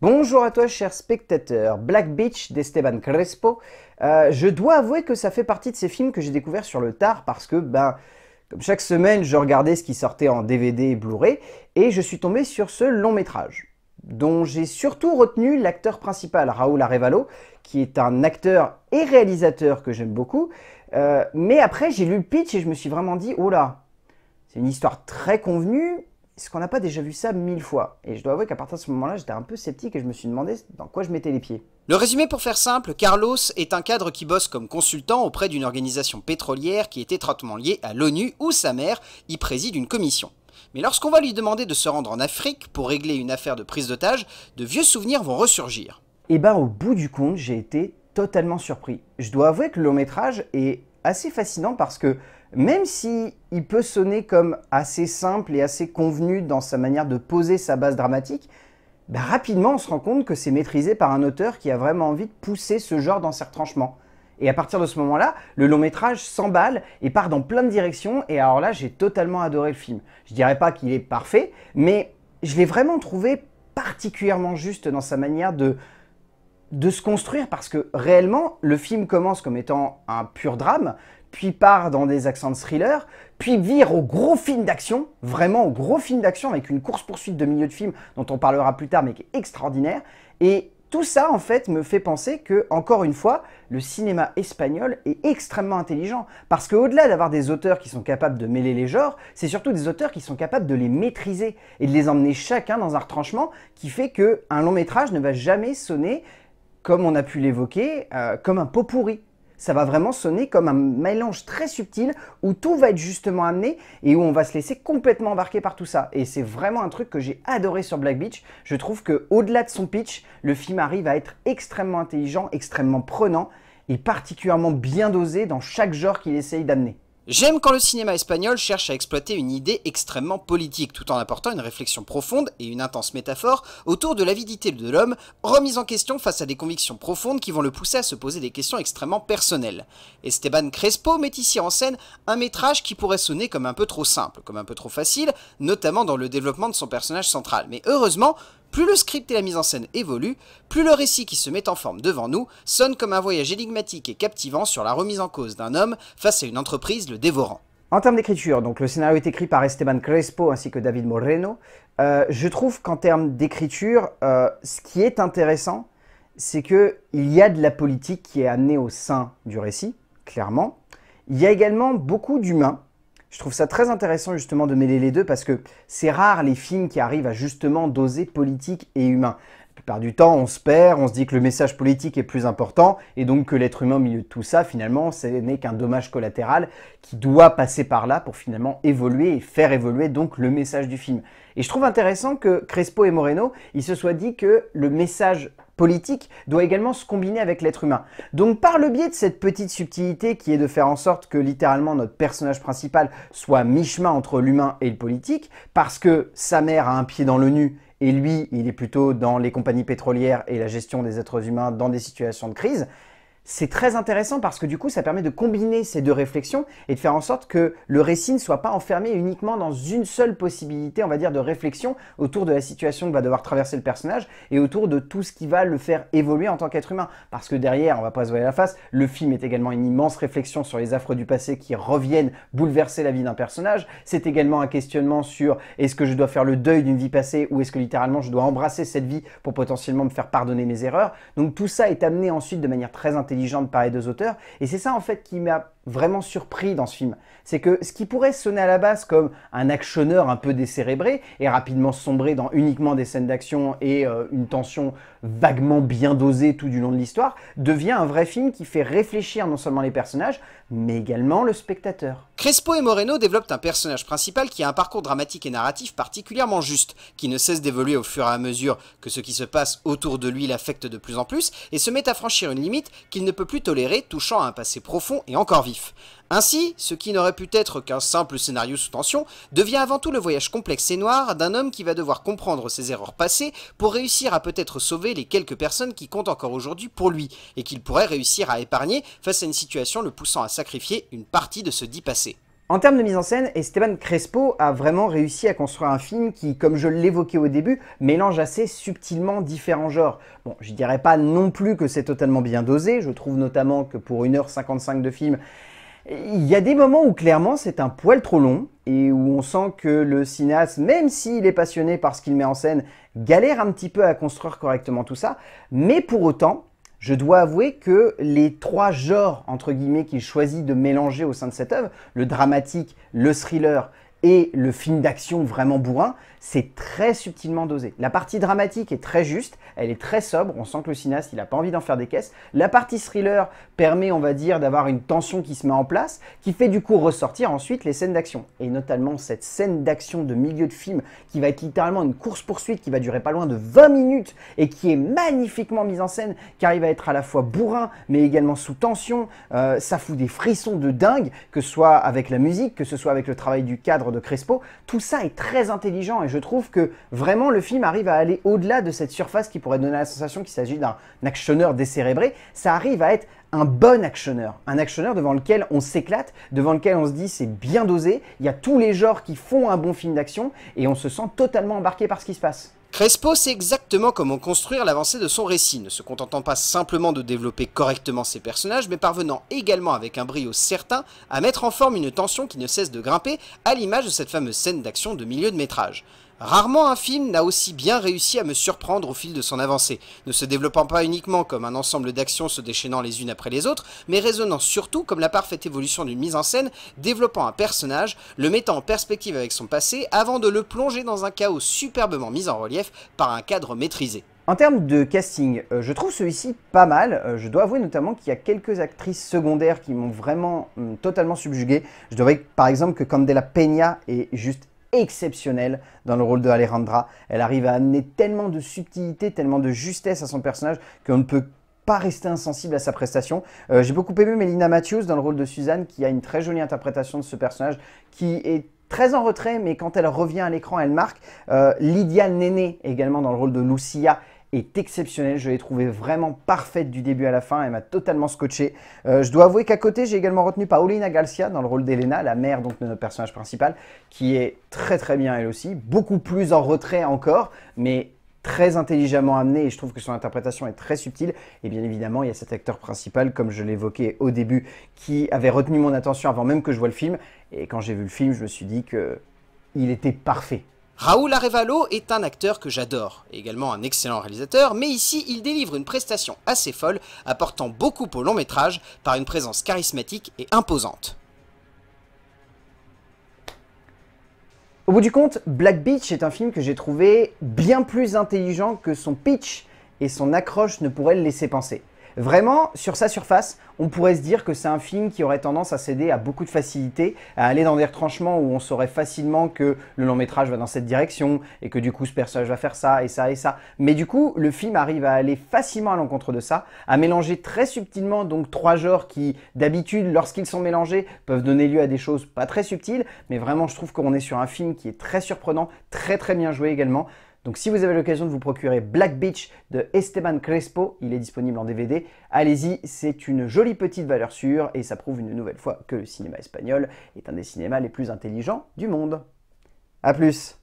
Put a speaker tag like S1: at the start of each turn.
S1: Bonjour à toi cher spectateur, Black Beach d'Esteban Crespo. Je dois avouer que ça fait partie de ces films que j'ai découverts sur le tard parce que, comme chaque semaine, je regardais ce qui sortait en DVD et Blu-ray et je suis tombé sur ce long métrage dont j'ai surtout retenu l'acteur principal, Raúl Arevalo, qui est un acteur et réalisateur que j'aime beaucoup. Mais après, j'ai lu le pitch et je me suis vraiment dit, oh là, c'est une histoire très convenue. Est-ce qu'on n'a pas déjà vu ça 1000 fois? Et je dois avouer qu'à partir de ce moment-là, j'étais un peu sceptique et je me suis demandé dans quoi je mettais les pieds.
S2: Le résumé pour faire simple, Carlos est un cadre qui bosse comme consultant auprès d'une organisation pétrolière qui est étroitement liée à l'ONU où sa mère y préside une commission. Mais lorsqu'on va lui demander de se rendre en Afrique pour régler une affaire de prise d'otage, de vieux souvenirs vont ressurgir.
S1: Et au bout du compte, j'ai été totalement surpris. Je dois avouer que le long métrage est assez fascinant parce que même si il peut sonner comme assez simple et assez convenu dans sa manière de poser sa base dramatique, rapidement on se rend compte que c'est maîtrisé par un auteur qui a vraiment envie de pousser ce genre dans ses retranchements. Et à partir de ce moment-là, le long métrage s'emballe et part dans plein de directions, et alors là j'ai totalement adoré le film. Je dirais pas qu'il est parfait, mais je l'ai vraiment trouvé particulièrement juste dans sa manière de se construire, parce que réellement le film commence comme étant un pur drame, puis part dans des accents de thriller, puis vire au gros film d'action, vraiment au gros film d'action avec une course-poursuite de milieu de film dont on parlera plus tard mais qui est extraordinaire. Et tout ça en fait me fait penser que, encore une fois, le cinéma espagnol est extrêmement intelligent. Parce qu'au-delà d'avoir des auteurs qui sont capables de mêler les genres, c'est surtout des auteurs qui sont capables de les maîtriser et de les emmener chacun dans un retranchement qui fait qu'un long métrage ne va jamais sonner, comme on a pu l'évoquer, comme un pot pourri. Ça va vraiment sonner comme un mélange très subtil où tout va être justement amené et où on va se laisser complètement embarquer par tout ça. Et c'est vraiment un truc que j'ai adoré sur Black Beach. Je trouve qu'au-delà de son pitch, le film arrive à être extrêmement intelligent, extrêmement prenant et particulièrement bien dosé dans chaque genre qu'il essaye d'amener.
S2: J'aime quand le cinéma espagnol cherche à exploiter une idée extrêmement politique, tout en apportant une réflexion profonde et une intense métaphore autour de l'avidité de l'homme, remise en question face à des convictions profondes qui vont le pousser à se poser des questions extrêmement personnelles. Esteban Crespo met ici en scène un métrage qui pourrait sonner comme un peu trop simple, comme un peu trop facile, notamment dans le développement de son personnage central. Mais heureusement, plus le script et la mise en scène évoluent, plus le récit qui se met en forme devant nous sonne comme un voyage énigmatique et captivant sur la remise en cause d'un homme face à une entreprise le dévorant.
S1: En termes d'écriture, donc le scénario est écrit par Esteban Crespo ainsi que David Moreno. Je trouve qu'en termes d'écriture, ce qui est intéressant, c'est qu'il y a de la politique qui est amenée au sein du récit, clairement. Il y a également beaucoup d'humains. Je trouve ça très intéressant justement de mêler les deux parce que c'est rare les films qui arrivent à justement doser politique et humain. La plupart du temps, on se perd, on se dit que le message politique est plus important et donc que l'être humain au milieu de tout ça, finalement, ce n'est qu'un dommage collatéral qui doit passer par là pour finalement évoluer et faire évoluer donc le message du film. Et je trouve intéressant que Crespo et Moreno, ils se soient dit que le message politique doit également se combiner avec l'être humain. Donc par le biais de cette petite subtilité qui est de faire en sorte que littéralement notre personnage principal soit mi-chemin entre l'humain et le politique, parce que sa mère a un pied dans l'ONU et lui, il est plutôt dans les compagnies pétrolières et la gestion des êtres humains dans des situations de crise, c'est très intéressant parce que du coup, ça permet de combiner ces deux réflexions et de faire en sorte que le récit ne soit pas enfermé uniquement dans une seule possibilité, on va dire, de réflexion autour de la situation que va devoir traverser le personnage et autour de tout ce qui va le faire évoluer en tant qu'être humain. Parce que derrière, on va pas se voiler la face, le film est également une immense réflexion sur les affres du passé qui reviennent bouleverser la vie d'un personnage. C'est également un questionnement sur est-ce que je dois faire le deuil d'une vie passée ou est-ce que littéralement je dois embrasser cette vie pour potentiellement me faire pardonner mes erreurs. Donc tout ça est amené ensuite de manière très intelligente par les deux auteurs, et c'est ça en fait qui m'a vraiment surpris dans ce film. C'est que ce qui pourrait sonner à la base comme un actionneur un peu décérébré et rapidement sombrer dans uniquement des scènes d'action et une tension vaguement bien dosée tout du long de l'histoire, devient un vrai film qui fait réfléchir non seulement les personnages, mais également le spectateur.
S2: Crespo et Moreno développent un personnage principal qui a un parcours dramatique et narratif particulièrement juste, qui ne cesse d'évoluer au fur et à mesure que ce qui se passe autour de lui l'affecte de plus en plus, et se met à franchir une limite qu'il ne peut plus tolérer, touchant à un passé profond et encore vif. Ainsi, ce qui n'aurait pu être qu'un simple scénario sous tension, devient avant tout le voyage complexe et noir d'un homme qui va devoir comprendre ses erreurs passées pour réussir à peut-être sauver les quelques personnes qui comptent encore aujourd'hui pour lui, et qu'il pourrait réussir à épargner face à une situation le poussant à sacrifier une partie de ce dit passé.
S1: En termes de mise en scène, Esteban Crespo a vraiment réussi à construire un film qui, comme je l'évoquais au début, mélange assez subtilement différents genres. Bon, je dirais pas non plus que c'est totalement bien dosé, je trouve notamment que pour 1h55 de film, il y a des moments où clairement c'est un poil trop long et où on sent que le cinéaste, même s'il est passionné par ce qu'il met en scène, galère un petit peu à construire correctement tout ça, mais pour autant, je dois avouer que les trois genres, entre guillemets, qu'il choisit de mélanger au sein de cette œuvre, le dramatique, le thriller et le film d'action vraiment bourrin, c'est très subtilement dosé. La partie dramatique est très juste, elle est très sobre, on sent que le cinéaste il n'a pas envie d'en faire des caisses. La partie thriller permet, on va dire, d'avoir une tension qui se met en place, qui fait du coup ressortir ensuite les scènes d'action. Et notamment cette scène d'action de milieu de film qui va être littéralement une course-poursuite qui va durer pas loin de 20 minutes et qui est magnifiquement mise en scène, qui arrive à être à la fois bourrin mais également sous tension. Ça fout des frissons de dingue, que ce soit avec la musique, que ce soit avec le travail du cadre de Crespo. Tout ça est très intelligent et je trouve que vraiment le film arrive à aller au-delà de cette surface qui pourrait donner la sensation qu'il s'agit d'un actionneur décérébré. Ça arrive à être un bon actionneur devant lequel on s'éclate, devant lequel on se dit c'est bien dosé, il y a tous les genres qui font un bon film d'action et on se sent totalement embarqué par ce qui se passe.
S2: Crespo sait exactement comment construire l'avancée de son récit, ne se contentant pas simplement de développer correctement ses personnages, mais parvenant également avec un brio certain à mettre en forme une tension qui ne cesse de grimper, à l'image de cette fameuse scène d'action de milieu de métrage. Rarement un film n'a aussi bien réussi à me surprendre au fil de son avancée, ne se développant pas uniquement comme un ensemble d'actions se déchaînant les unes après les autres, mais résonnant surtout comme la parfaite évolution d'une mise en scène, développant un personnage, le mettant en perspective avec son passé, avant de le plonger dans un chaos superbement mis en relief par un cadre maîtrisé.
S1: En termes de casting, je trouve celui-ci pas mal. Je dois avouer notamment qu'il y a quelques actrices secondaires qui m'ont vraiment totalement subjugué. Je dois avouer par exemple que Candela Peña est juste exceptionnelle dans le rôle de Alejandra. Elle arrive à amener tellement de subtilité, tellement de justesse à son personnage qu'on ne peut pas rester insensible à sa prestation. J'ai beaucoup aimé Melina Matthews dans le rôle de Suzanne qui a une très jolie interprétation de ce personnage qui est très en retrait mais quand elle revient à l'écran elle marque. Lydia Nene également dans le rôle de Lucia est exceptionnelle, je l'ai trouvée vraiment parfaite du début à la fin, elle m'a totalement scotché. Je dois avouer qu'à côté, j'ai également retenu Paulina Garcia dans le rôle d'Elena, la mère donc de notre personnage principal, qui est très bien elle aussi, beaucoup plus en retrait encore, mais très intelligemment amenée et je trouve que son interprétation est très subtile. Et bien évidemment, il y a cet acteur principal, comme je l'évoquais au début, qui avait retenu mon attention avant même que je voie le film. Et quand j'ai vu le film, je me suis dit qu'il était parfait.
S2: Raúl Arevalo est un acteur que j'adore, également un excellent réalisateur, mais ici il délivre une prestation assez folle, apportant beaucoup au long métrage par une présence charismatique et imposante.
S1: Au bout du compte, Black Beach est un film que j'ai trouvé bien plus intelligent que son pitch et son accroche ne pourraient le laisser penser. Vraiment, sur sa surface, on pourrait se dire que c'est un film qui aurait tendance à céder à beaucoup de facilité, à aller dans des retranchements où on saurait facilement que le long métrage va dans cette direction et que du coup ce personnage va faire ça et ça et ça. Mais du coup, le film arrive à aller facilement à l'encontre de ça, à mélanger très subtilement donc trois genres qui, d'habitude, lorsqu'ils sont mélangés, peuvent donner lieu à des choses pas très subtiles. Mais vraiment, je trouve qu'on est sur un film qui est très surprenant, très bien joué également. Donc si vous avez l'occasion de vous procurer Black Beach de Esteban Crespo, il est disponible en DVD, allez-y, c'est une jolie petite valeur sûre et ça prouve une nouvelle fois que le cinéma espagnol est un des cinémas les plus intelligents du monde. A plus!